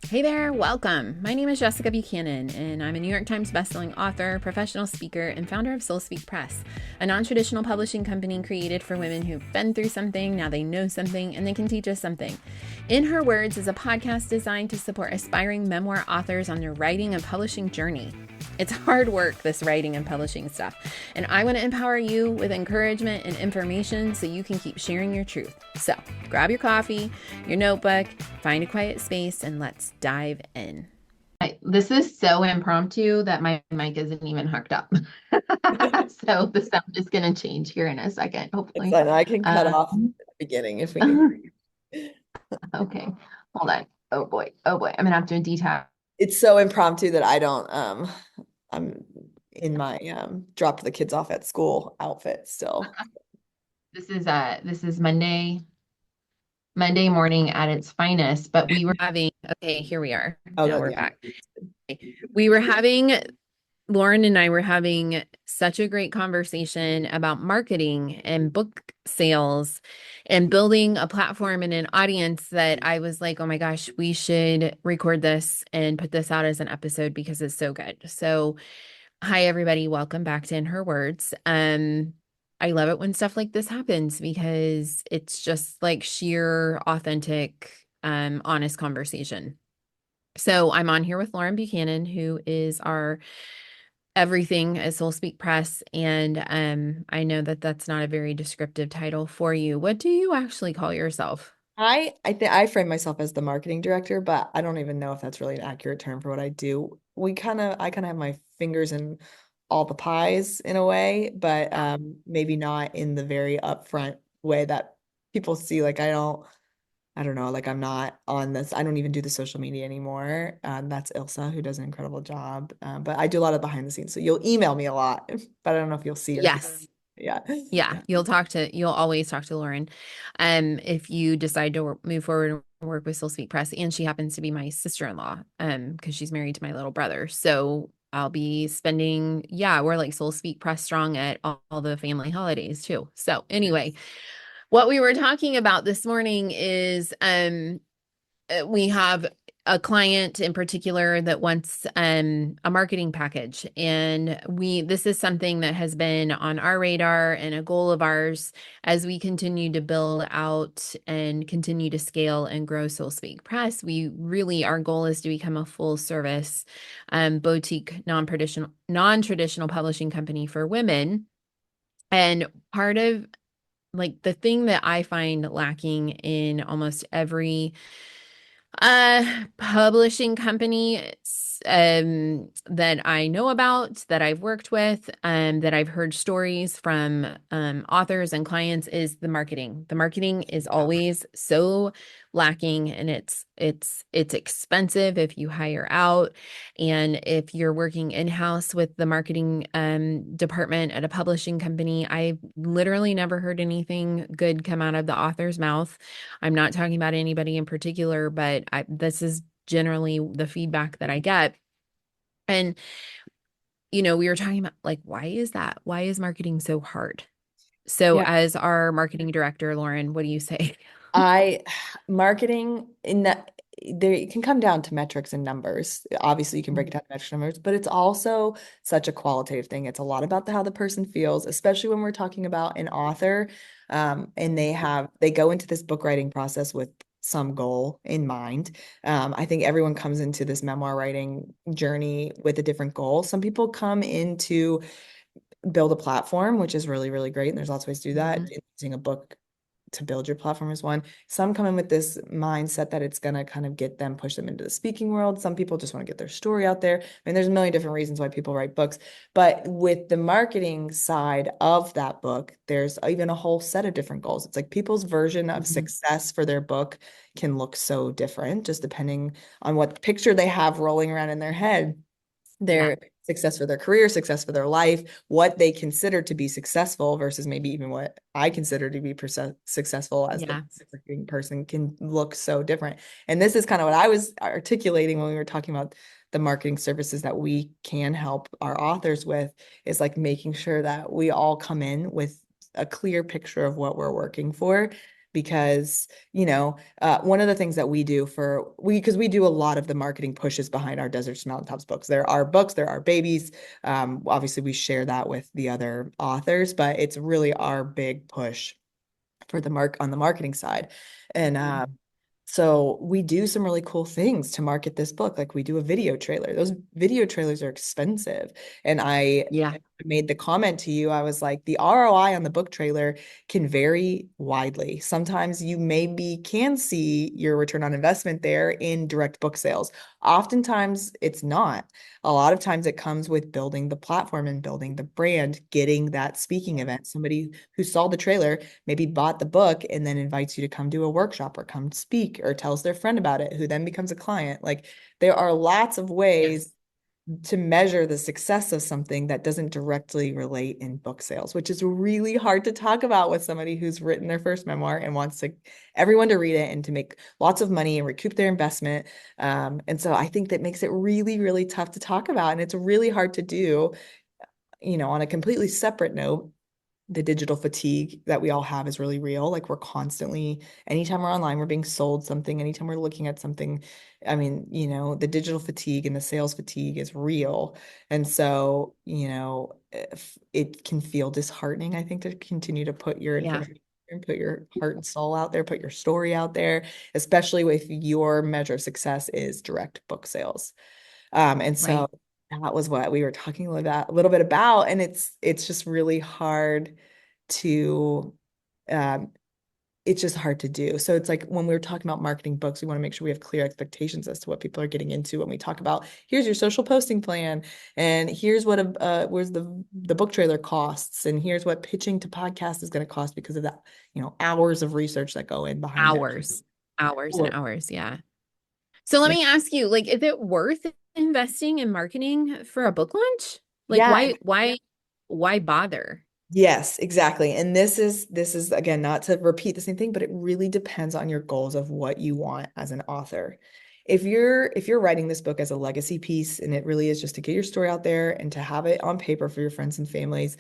Hey there, welcome. My name is Jessica Buchanan, and I'm a New York Times bestselling author, professional speaker, and founder of Soul Speak Press, a non traditional publishing company created for women who've been through something, now they know something, and they can teach us something. In Her Words is a podcast designed to support aspiring memoir authors on their writing and publishing journey. It's hard work, this writing and publishing stuff, and I want to empower you with encouragement and information so you can keep sharing your truth. So grab your coffee, your notebook, find a quiet space, and let's dive in. This is so impromptu that my mic isn't even hooked up. So the sound is going to change here in a second, It's hopefully. fine. I can cut off at the beginning if we need. Okay, hold on. Oh boy. Oh boy. I'm going to have to detach. It's so impromptu that I don't I'm in my drop the kids off at school outfit still. This is Monday morning at its finest, but we were having, okay, here we are. Oh, Now good. we're Yeah. back. We were having, Loren and I were having such a great conversation about marketing and book sales and building a platform and an audience that I was like, oh my gosh, we should record this and put this out as an episode because it's so good. So, hi everybody, welcome back to In Her Words. I love it when stuff like this happens because it's just like sheer, authentic, honest conversation. So I'm on here with Loren Buchanan, who is our everything at Soul Speak Press, and I know that that's not a very descriptive title for you. What do you actually call yourself? I think I frame myself as the marketing director, but I don't even know if that's really an accurate term for what I do. I kind of have my fingers in all the pies in a way, but maybe not in the very upfront way that people see. Like I don't know, like I'm not on this. I don't even do the social media anymore. That's Ilsa who does an incredible job. But I do a lot of behind the scenes. So you'll email me a lot, but I don't know if you'll see or hear. Yes. Yeah. Yeah, you'll always talk to Lauren. If you decide to move forward and work with Soul Speak Press, and she happens to be my sister-in-law, because she's married to my little brother. So I'll be spending, yeah, we're like Soul Speak Press strong at all the family holidays too. So anyway, what we were talking about this morning is we have a client in particular that wants a marketing package, and this is something that has been on our radar and a goal of ours as we continue to build out and continue to scale and grow Soul Speak Press. We really, our goal is to become a full service boutique non-traditional publishing company for women. And part of like the thing that I find lacking in almost every publishing company that I know about, that I've worked with, that I've heard stories from authors and clients is the marketing. The marketing is always so lacking, and it's expensive if you hire out, and if you're working in-house with the marketing department at a publishing company, I've literally never heard anything good come out of the author's mouth. I'm not talking about anybody in particular, but this is generally the feedback that I get. And, we were talking about like, why is that? Why is marketing so hard? So, Yeah. as our marketing director, Loren, what do you say? I marketing in that there it can come down to metrics and numbers. Obviously, you can break it down to metrics and numbers, but it's also such a qualitative thing. It's a lot about how the person feels, especially when we're talking about an author, and they go into this book writing process with some goal in mind. I think everyone comes into this memoir writing journey with a different goal. Some people come into build a platform, which is really, really great. And there's lots of ways to do that. Mhm. Using a book to build your platform is one. Some come in with this mindset that it's going to kind of push them into the speaking world. Some people just want to get their story out there. I mean, there's a million different reasons why people write books. But with the marketing side of that book, there's even a whole set of different goals. It's like people's version of Mhm. success for their book can look so different, just depending on what picture they have rolling around in their head. Yeah. Their success for their career, success for their life, what they consider to be successful versus maybe even what I consider to be successful as the Yeah. marketing person can look so different. And this is kind of what I was articulating when we were talking about the marketing services that we can help our authors with, is like making sure that we all come in with a clear picture of what we're working for. because, one of the things that we do because we do a lot of the marketing pushes behind our Deserts to Mountaintops books. There are books, there are babies. Obviously, we share that with the other authors, but it's really our big push for the on the marketing side. And so we do some really cool things to market this book. Like we do a video trailer. Those video trailers are expensive. And I Yeah. made the comment to you, I was like, the ROI on the book trailer can vary widely. Sometimes you maybe can see your return on investment there in direct book sales. Oftentimes it's not. A lot of times it comes with building the platform and building the brand, getting that speaking event. Somebody who saw the trailer maybe bought the book and then invites you to come do a workshop or come speak or tells their friend about it, who then becomes a client. Like there are lots of Yes. ways to measure the success of something that doesn't directly relate in book sales, which is really hard to talk about with somebody who's written their first memoir and wants everyone to read it and to make lots of money and recoup their investment. And so I think that makes it really, really tough to talk about. And it's really hard to do, on a completely separate note. The digital fatigue that we all have is really real. Like we're constantly, anytime we're online, we're being sold something. Anytime we're looking at something, I mean, the digital fatigue and the sales fatigue is real. And so, if it can feel disheartening, I think, to continue to put your Yeah. information and put your heart and soul out there, put your story out there, especially if your measure of success is direct book sales. And so Right. that was what we were talking a little bit about, and it's just really hard to um, it's just hard to do. So it's like when we were talking about marketing books, we want to make sure we have clear expectations as to what people are getting into when we talk about here's your social posting plan, and here's what where's the book trailer costs, and here's what pitching to podcast is going to cost because of that, hours of research that go in behind it. Hours, hours and Or hours. Yeah. So let like, me ask you, like, is it worth investing in marketing for a book launch? Like, yeah, why bother? yes, exactly. And this is again not to repeat the same thing, but it really depends on your goals of what you want as an author. If you're writing this book as a legacy piece and it really is just to get your story out there and to have it on paper for your friends and families,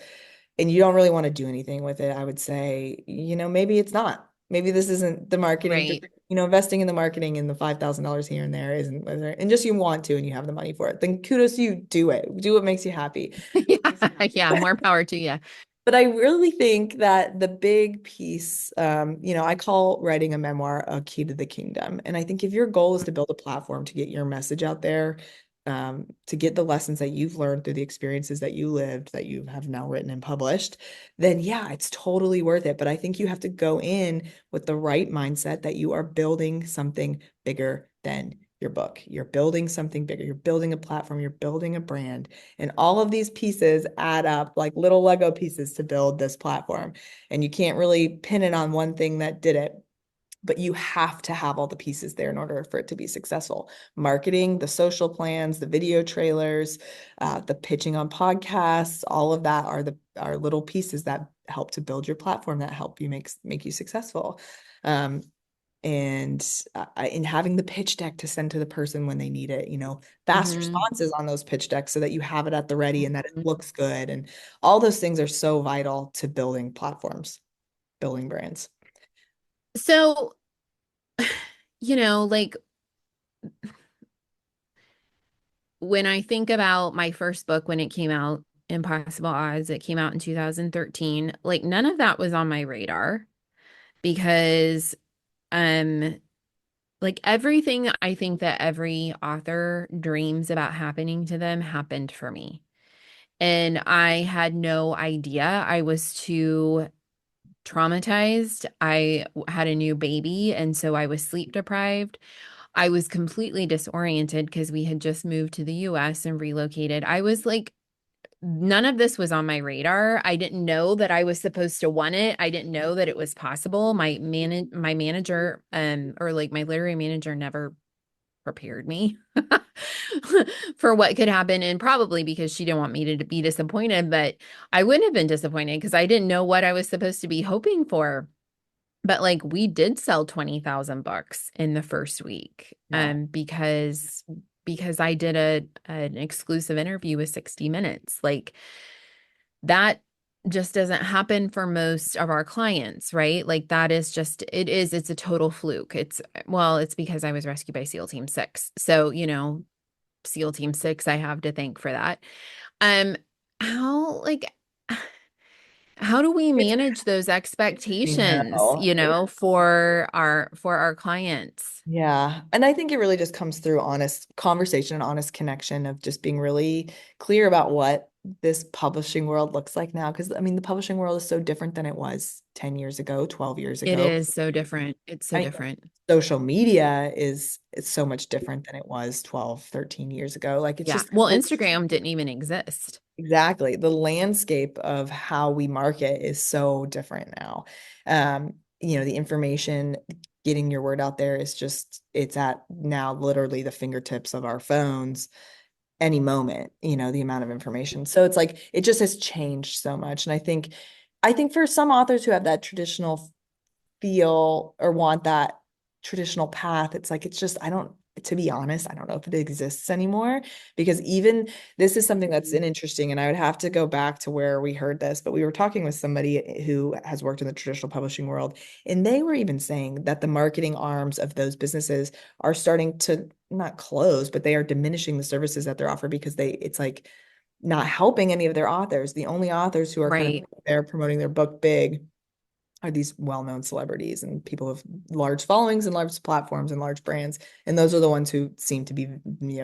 and you don't really want to do anything with it, I would say, maybe it's not. Maybe this isn't the marketing, Right. investing in the marketing and the $5,000 here and there isn't, and just you want to and you have the money for it, then kudos to you, do it. Do what makes you happy. Yeah. Yeah. More power to you. But I really think that the big piece, I call writing a memoir a key to the kingdom. And I think if your goal is to build a platform to get your message out there, to get the lessons that you've learned through the experiences that you lived, that you have now written and published, then yeah, it's totally worth it. But I think you have to go in with the right mindset that you are building something bigger than your book. You're building something bigger. You're building a platform. You're building a brand. And all of these pieces add up like little Lego pieces to build this platform. And you can't really pin it on one thing that did it, but you have to have all the pieces there in order for it to be successful. Marketing, the social plans, the video trailers, the pitching on podcasts, all of that are little pieces that help to build your platform, that help you make you successful. Um, and in having the pitch deck to send to the person when they need it, fast Hmm. responses on those pitch decks so that you have it at the ready and that it looks good. And all those things are so vital to building platforms, building brands. So, like when I think about my first book when it came out, Impossible Odds, it came out in 2013, like none of that was on my radar because um like everything I think that every author dreams about happening to them happened for me. And I had no idea. I was too traumatized. I had a new baby, and so I was sleep deprived. I was completely disoriented because we had just moved to the US and relocated. I was like, none of this was on my radar. I didn't know that I was supposed to want it. I didn't know that it was possible. My manager or like my literary manager never prepared me for what could happen, and probably because she didn't want me to be disappointed, but I wouldn't have been disappointed because I didn't know what I was supposed to be hoping for. But like we did sell 20,000 books in the first week Wow. because I did an exclusive interview with 60 Minutes. Like that just doesn't happen for most of our clients, right? Like that is just it's a total fluke. It's because I was rescued by SEAL Team 6. So, SEAL Team 6 I have to thank for that. Um how like how do we It's, manage those I expectations, know. for our clients? Yeah. And I think it really just comes through honest conversation and honest connection of just being really clear about what this publishing world looks like now. Because I mean, the publishing world is so different than it was 10 years ago, 12 years It ago. is so different. It's so I mean, different. social media is it's so much different than it was 12, 13 years ago. Like it's Yeah. just Well, Instagram didn't even exist. exactly the landscape of how we market is so different now. The information, getting your word out there is just it's at now literally the fingertips of our phones any moment, the amount of information. So it's like it just has changed so much. And I think for some authors who have that traditional feel or want that traditional path, it's like it's just I don't to be honest, I don't know if it exists anymore because even this is something that's an interesting, and I would have to go back to where we heard this, but we were talking with somebody who has worked in the traditional publishing world, and they were even saying that the marketing arms of those businesses are starting to not close, but they are diminishing the services that they're offered because it's like not helping any of their authors. The only authors who are kind of Right. there promoting their book big are these well-known celebrities and people with large followings and large platforms and large brands. And those are the ones who seem to be,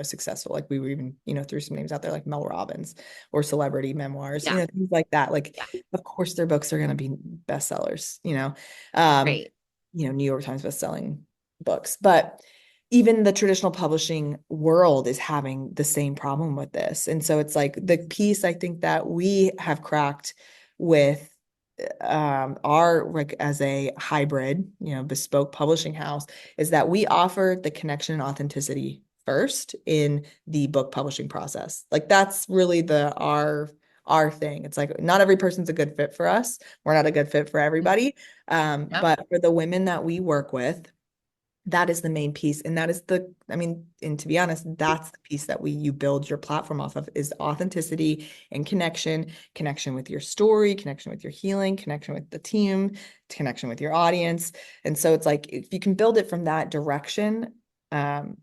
successful. Like we were even, threw some names out there like Mel Robbins or celebrity memoirs, Yeah. things like that. Like, Yeah. of course, their books are going to be bestsellers, um, Right. New York Times bestselling books. But even the traditional publishing world is having the same problem with this. And so it's like the piece I think that we have cracked with our like as a hybrid, bespoke publishing house is that we offer the connection and authenticity first in the book publishing process. Like that's really the our thing. It's like not every person's a good fit for us. We're not a good fit for everybody. Yep. But for the women that we work with, that is the main piece. And that is I mean, and to be honest, that's the piece that you build your platform off of is authenticity and connection with your story, connection with your healing, connection with the team, connection with your audience. And so it's like, if you can build it from that direction,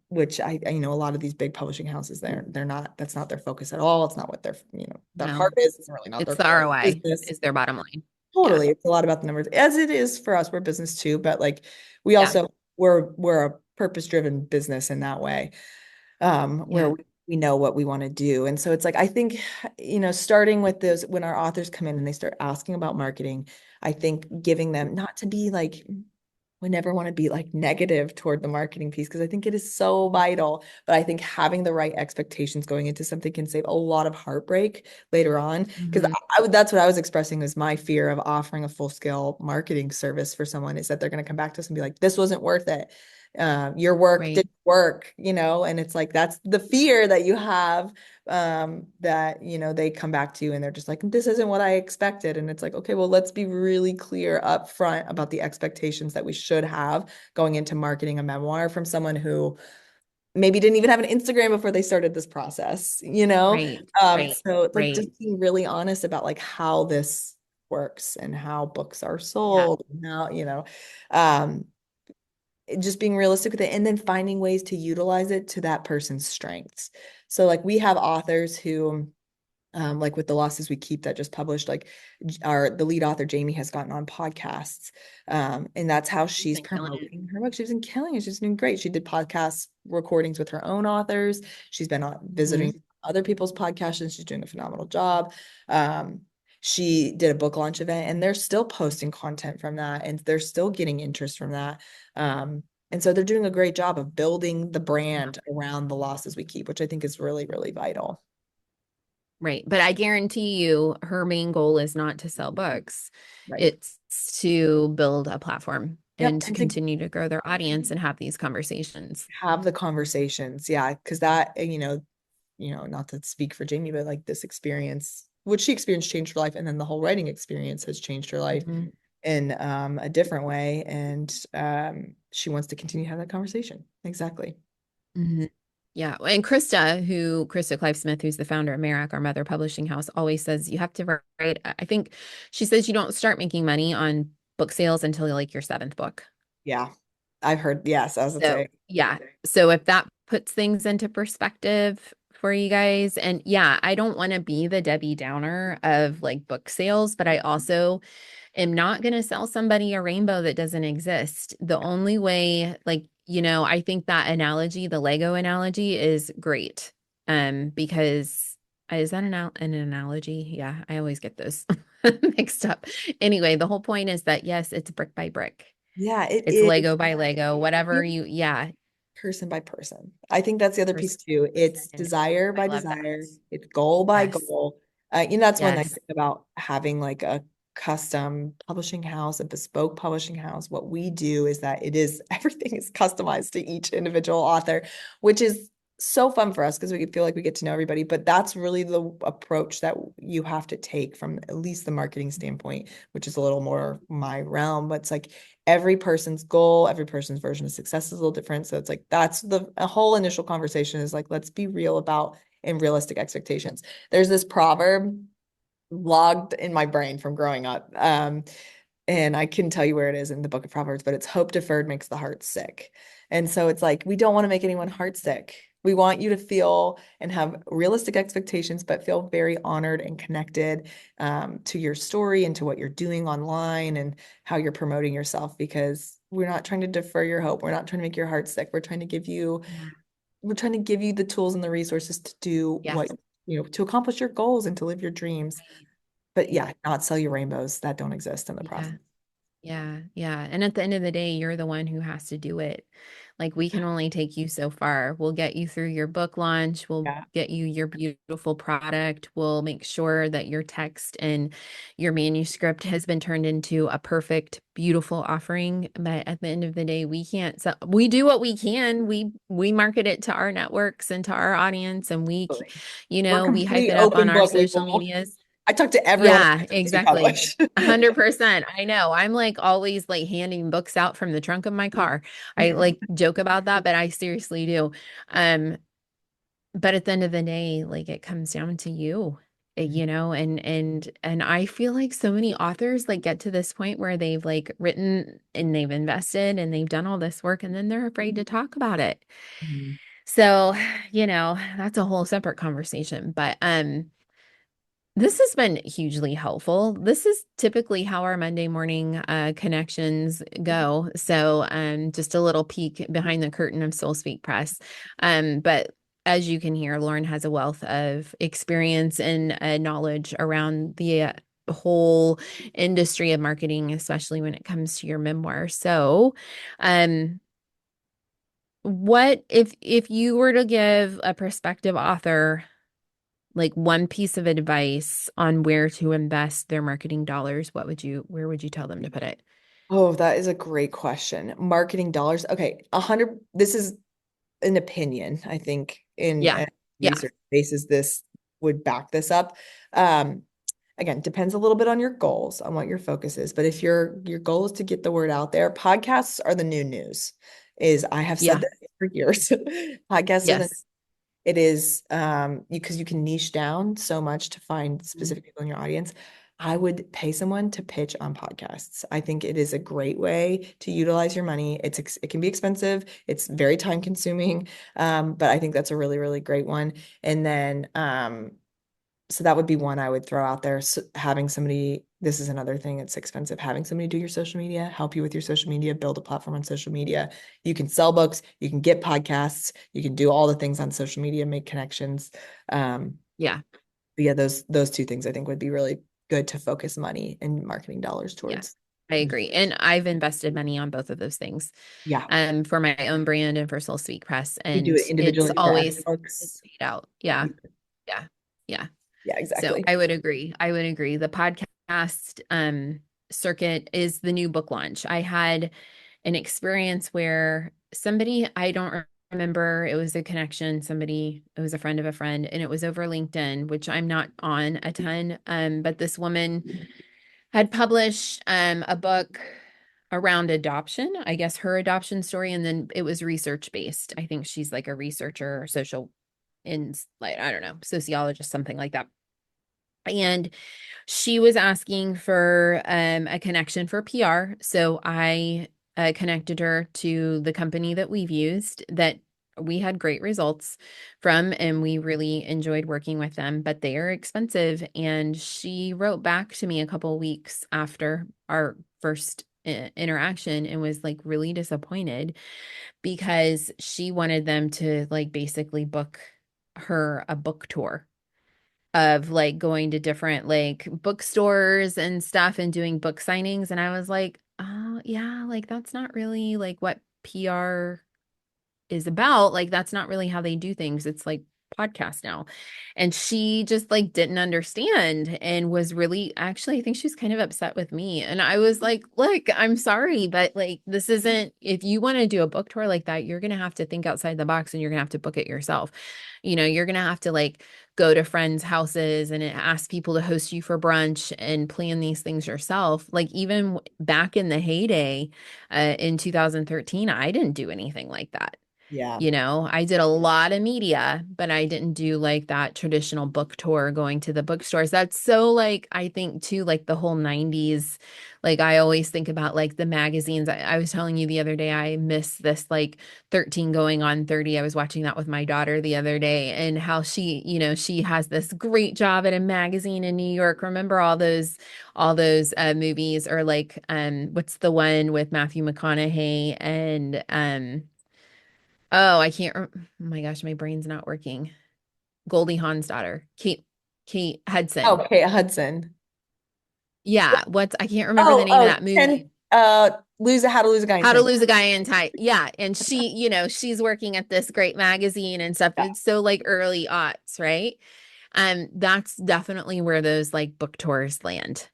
which I a lot of these big publishing houses, they're not, that's not their focus at all. It's not what their No, heart is. It's really not it's their the core ROI business. is their bottom line. Yeah. Totally. It's a lot about the numbers, as it is for us. We're business too, but like we Yeah. also we're a purpose-driven business in that way, where Yeah. we know what we want to do. And so it's like I think, starting with this when our authors come in and they start asking about marketing, I think giving them not to be like we never want to be like negative toward the marketing piece because I think it is so vital. But I think having the right expectations going into something can save a lot of heartbreak later on. Because Hmm. that's what I was expressing was my fear of offering a full scale marketing service for someone is that they're going to come back to us and be like, this wasn't worth it. Your work Right. didn't work, and it's like that's the fear that you have that they come back to you and they're just like this isn't what I expected, and it's like okay, well let's be really clear up front about the expectations that we should have going into marketing a memoir from someone who maybe didn't even have an Instagram before they started this process. Right. Right. So it's like Right. just being really honest about like how this works and how books are Yeah. sold and how um just being realistic with it and then finding ways to utilize it to that person's strengths. So like we have authors who like with the losses we keep that just published, like the lead author Jamie has gotten on podcasts, and that's how She's she's been killing it. promoting her book. She's been killing it. She's doing great. She did podcast recordings with her own authors. She's been visiting Hmm. other people's podcasts, and she's doing a phenomenal job. Um, she did a book launch event, and they're still posting content from that, and they're still getting interest from that. And so they're doing a great job of building the Yeah. brand around the losses we keep, which I think is really, really vital. Right. But I guarantee you her main goal is not to sell books. Right. It's to build a platform Yep. and to And to continue to grow their audience and have these conversations. have the conversations. Yeah. Cause that, not to speak for Jamie, but like this experience, what she experienced changed her life. And then the whole writing experience has changed her life Hmm. in a different way. And she wants to continue to have that conversation. Exactly. Hmm. Yeah. And Krista Clive Smith, who's the founder of Merrick, our mother publishing house, always says you have to write. I think she says you don't start making money on book sales until like your seventh book. Yeah, I've heard. Yes, I was gonna So, say. yeah. So if that puts things into perspective for you guys, and yeah, I don't want to be the Debbie Downer of like book sales, but I also am not going to sell somebody a rainbow that doesn't exist. The only way, like, I think that analogy, the Lego analogy is great. Because is that an analogy? Yeah, I always get those mixed up. Anyway, the whole point is that yes, it's brick by brick. Yeah, it It's is Lego by Lego, whatever yeah, person by person. I think that's the other piece person too. by It's person. desire I by love that. desire. It's goal by Yes. goal. That's one nice Yes. thing about having like a custom publishing house, a bespoke publishing house. What we do is that it is everything is customized to each individual author, which is so fun for us because we feel like we get to know everybody. But that's really the approach that you have to take from at least the marketing standpoint, which is a little more my realm. But it's like every person's goal, every person's version of success is a little different. So it's like that's the a whole initial conversation is like, let's be real about and realistic expectations. There's this proverb logged in my brain from growing up. And I couldn't tell you where it is in the book of Proverbs, but it's hope deferred makes the heart sick. And so it's like, we don't want to make anyone heart sick. We want you to feel and have realistic expectations, but feel very honored and connected to your story and to what you're doing online and how you're promoting yourself because we're not trying to defer your hope. We're not trying to make your heart sick. Yeah. We're trying to give you the tools and the resources to do what, Yes. to accomplish your goals and to live your dreams. Right. But Right. yeah, not sell you rainbows that don't exist in the Yeah. process. Yeah, yeah. And at the end of the day, you're the one who has to do it. Like we can only take you so far. We'll get you through your book launch. We'll Yeah. get you your beautiful product. We'll make sure that your text and your manuscript has been turned into a perfect, beautiful offering. But at the end of the day, we can't sell. We do what we can. We market it to our networks and to our audience, and Totally. We're we hype complete it up on open our book. We social will. medias. I talk to everyone Yeah, we exactly. publish. 100%. I know. I'm like always like handing books out from the trunk of my car. I like joke about that, but I seriously do. Um, but at the end of the day, like it comes down to you, and I feel like so many authors like get to this point where they've like written and they've invested and they've done all this work and then they're afraid to talk about it. Mhm. So, that's a whole separate conversation, but this has been hugely helpful. This is typically how our Monday morning connections go. So, just a little peek behind the curtain of Soul Speak Press. But as you can hear, Loren has a wealth of experience and knowledge around the whole industry of marketing, especially when it comes to your memoir. So, um, what if you were to give a prospective author like one piece of advice on where to invest their marketing dollars, where would you tell them to put it? Oh, that is a great question. Marketing dollars. Okay, 100. This is an opinion, I think, in Yeah. Yeah. research basis, this would back this up. Um, Again, depends a little bit on your goals, on what your focus is. But if your goal is to get the word out there, podcasts are the new news. Is I have said Yeah. that for years. Podcasts are the Yes. it is because you can niche down so much to find Mhm. specific people in your audience. I would pay someone to pitch on podcasts. I think it is a great way to utilize your money. It can be expensive. It's very time consuming, but I think that's a really, really great one. And then so that would be one I would throw out there. So having somebody, this is another thing, it's expensive. Having somebody do your social media, help you with your social media, build a platform on social media. You can sell books, you can get podcasts, you can do all the things on social media, make connections. Um, Yeah. but yeah, those two things I think would be really good to focus money and marketing dollars Yeah. towards. I agree. And I've invested money on both of those things, Yeah, for my own brand and for Soul Speak Press. we do And it it's individually for our always it's books. paid out. Yeah. Yeah. Yeah. Yeah, So exactly. I would agree. I would agree. The podcast circuit is the new book launch. I had an experience where somebody, I don't remember, it was a connection, it was a friend of a friend, and it was over LinkedIn, which I'm not on a ton. But this woman had published a book. around adoption, I guess her adoption story, and then it was research based. I think she's like a researcher, social in like I don't know, sociologist, something like that. And she was asking for a connection for PR. So I connected her to the company that we've used that we had great results from, and we really enjoyed working with them, but they are expensive. And she wrote back to me a couple weeks after our first interaction and was like really disappointed because she wanted them to like basically book her a book tour of like going to different like bookstores and stuff and doing book signings. And I was like, oh, yeah, like that's not really like what PR is about. Like that's not really how they do things. It's like podcast now. And she just like didn't understand and was really actually I think she was kind of upset with me. And I was like, look, I'm sorry, but like this isn't if you want to do a book tour like that, you're gonna have to think outside the box and you're gonna have to book it yourself. You're gonna have to like go to friends' houses and ask people to host you for brunch and plan these things yourself. Like even back in the heyday, in 2013, I didn't do anything like that. Yeah. I did a lot of media, but I didn't do like that traditional book tour going to the bookstores. That's so like, I think too, like the whole 90s. Like, I always think about like the magazines. I was telling you the other day, I miss this like 13 going on 30. I was watching that with my daughter the other day and how she has this great job at a magazine in New York. Remember all those movies or like, what's the one with Matthew McConaughey and, oh, I can't. Oh my gosh, my brain's not working. Goldie Hawn's daughter, Kate Hudson. Oh, Kate Hudson. Yeah, I can't remember the Oh, name of oh, that movie. 10, how to lose a guy in How to 10. Lose a Guy in Time. Yeah, and she's working at this great magazine and stuff. Yeah. It's so like early aughts, right? That's definitely where those like book tours land.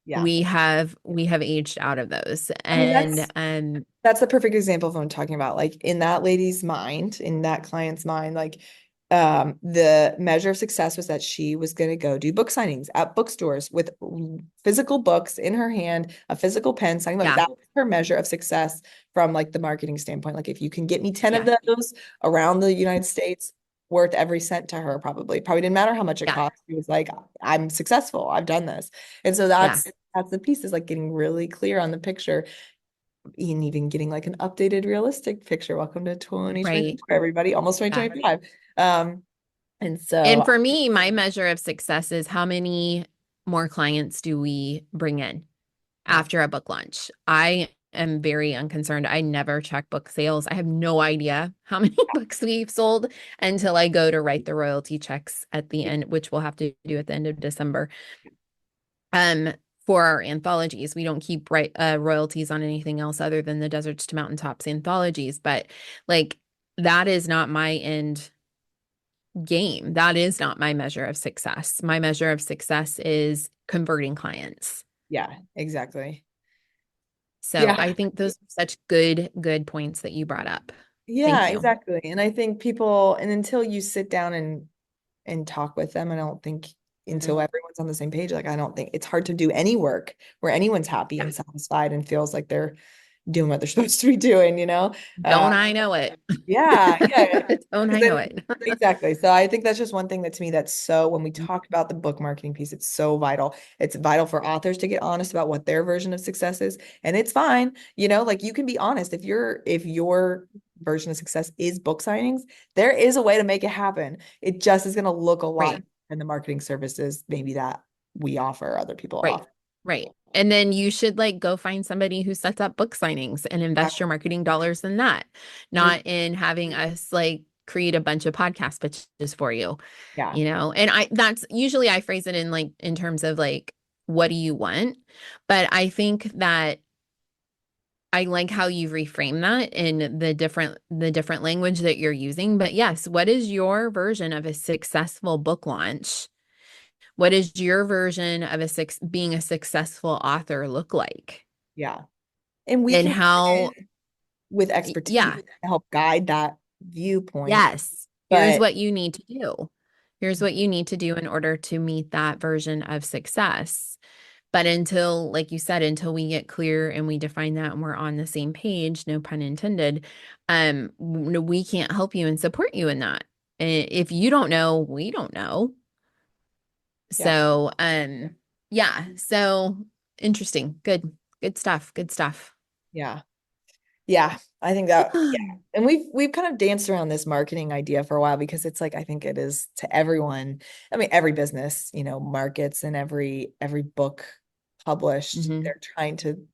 Yeah. We have aged out of those, I mean, and that's the perfect example of what I'm talking about. Like in that lady's mind, in that client's mind, like the measure of success was that she was going to go do book signings at bookstores with physical books in her hand, a physical pen, signing book. yeah, That was her measure of success from like the marketing standpoint. Like if you can get me 10 of yeah, those around the United States, worth every cent to her, probably. Probably didn't matter how much it yeah, cost. She was like, I'm successful. I've done this. And so yeah, that's the piece is like getting really clear on the picture and even getting like an updated realistic picture. Welcome to right, 2024, everybody, almost yeah. 2025. And And so for me, my measure of success is how many more clients do we bring in yeah, after a book launch? I am very unconcerned. I never check book sales. I have no idea how many books we've sold until I go to write the royalty checks at the end, which we'll have to do at the end of December. Um, for our anthologies, we don't keep royalties on anything else other than the Deserts to Mountaintops anthologies, but like that is not my end game. That is not my measure of success. My measure of success is converting clients. yeah, exactly. So Yeah. I think those are such good points that you brought up. Yeah, Thank you. exactly. And I think people, and until you sit down and talk with them, I don't think until Mhm. everyone's on the same page, like I don't think it's hard to do any work where anyone's happy Yeah. and satisfied and feels like they're doing what they're supposed to be doing, you know? Uh, Don't I know it? yeah, yeah. Don't Because I know then it? exactly. So I think that's just one thing that to me that's so when we talk about the book marketing piece, it's so vital. It's vital for authors to get honest about what their version of success is. And it's fine, like you can be honest if your version of success is book signings, there is a way to make it happen. It just is going to look a lot Right. in the marketing services maybe that we offer, other people Right. offer. Right. And then you should like go find somebody who sets up book signings and invest your marketing dollars in that, not in having us like create a bunch of podcast pitches for you, Yeah. And that's usually I phrase it in like in terms of like, what do you want? But I think that I like how you reframe that in the different language that you're using. But yes, what is your version of a successful book launch? What is your version of being a successful author look like? Yeah. And we And can how, with expertise yeah, to help guide that viewpoint. yes, here's But what you need to do. Here's what you need to do in order to meet that version of success. But until, like you said, until we get clear and we define that and we're on the same page, no pun intended, we can't help you and support you in that. If you don't know, we don't know. Yeah. So, yeah. So interesting. Good, good stuff. Good stuff. Yeah. Yeah. I think that, yeah. And we've kind of danced around this marketing idea for a while because it's like I think it is to everyone. I mean, every business, markets and every book published, hmm they're trying to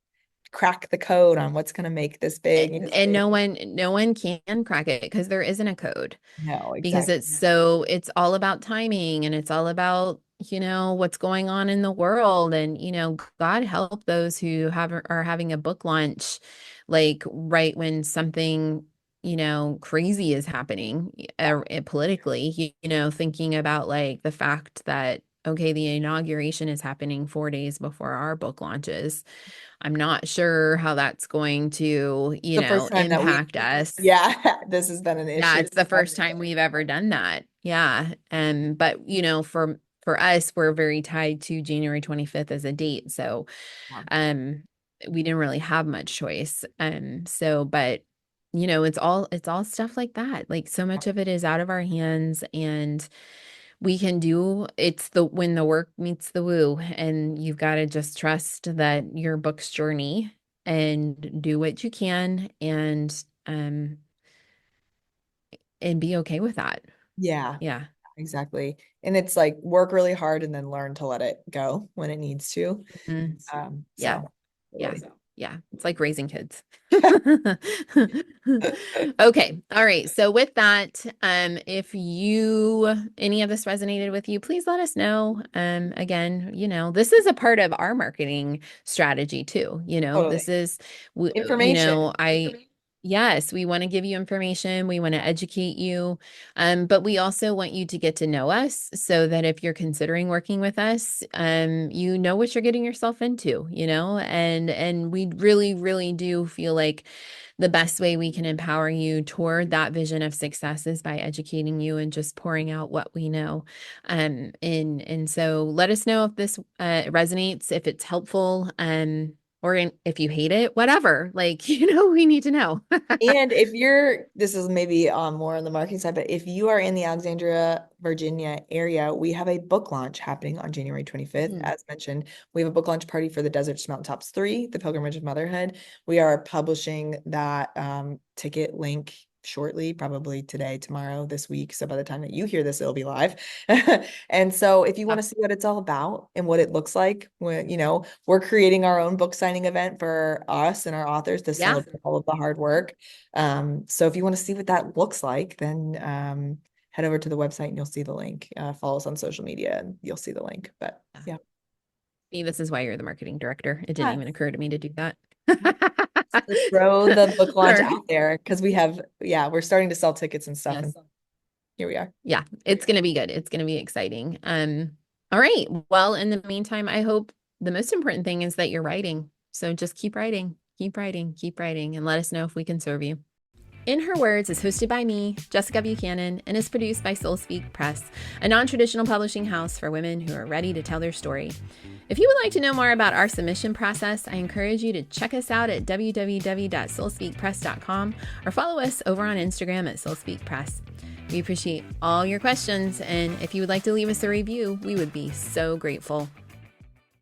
crack the code on what's going to make this big. And no one can crack it because there isn't a code. No, Because exactly. it's all about timing and it's all about, what's going on in the world. And, God help those who are having a book launch, like right when something, crazy is happening politically, thinking about like the fact that, okay, the inauguration is happening 4 days before our book launches. I'm not sure how that's going to, The first time that impact us. yeah, this has been an Yeah, issue. it's the first time we've ever done that. Yeah. But for us, we're very tied to January 25th as a date. So Yeah. um we didn't really have much choice. But it's all stuff like that. Like so much of it is out of our hands and we can do it's the when the work meets the woo, and you've got to just trust that your book's journey and do what you can and be okay with that. Yeah, Yeah. exactly. And it's like work really hard and then learn to let it go when it needs to. Mhm. Yeah. So Yeah. totally. Yeah. It's like raising kids. Okay. All right. So with that, if any of this resonated with you, please let us know. Again, this is a part of our marketing strategy too. Totally. This is, Information. yes, we want to give you information. We want to educate you. But we also want you to get to know us so that if you're considering working with us, you know what you're getting yourself into, and we really, really do feel like the best way we can empower you toward that vision of success is by educating you and just pouring out what we know. And so let us know if this resonates, if it's helpful, if you hate it, whatever. Like, we need to know. And if this is maybe more on the marketing side, but if you are in the Alexandria, Virginia area, we have a book launch happening on January 25th. Mm. As mentioned, we have a book launch party for the Deserts to Mountaintops 3, The Pilgrimage of Motherhood. We are publishing that ticket link shortly, probably today, tomorrow, this week. So by the time that you hear this, it'll be live. And so if you want to see what it's all about and what it looks like, we're creating our own book signing event for us and our authors to Yeah. celebrate all of the hard work. So if you want to see what that looks like, then head over to the website and you'll see the link. Follow us on social media and you'll see the link. But yeah. See, this is why you're the marketing director. It didn't Yes. even occur to me to do that. To throw the book All launch right. out there because we're starting to sell tickets and stuff. And Yes. here we are. Yeah, it's going to be good. It's going to be exciting. All right. Well, in the meantime, I hope the most important thing is that you're writing. So just keep writing, keep writing, keep writing, and let us know if we can serve you. In Her Words is hosted by me, Jessica Buchanan, and is produced by Soul Speak Press, a non-traditional publishing house for women who are ready to tell their story. If you would like to know more about our submission process, I encourage you to check us out at www.soulspeakpress.com or follow us over on Instagram at soulspeakpress. We appreciate all your questions, and if you would like to leave us a review, we would be so grateful.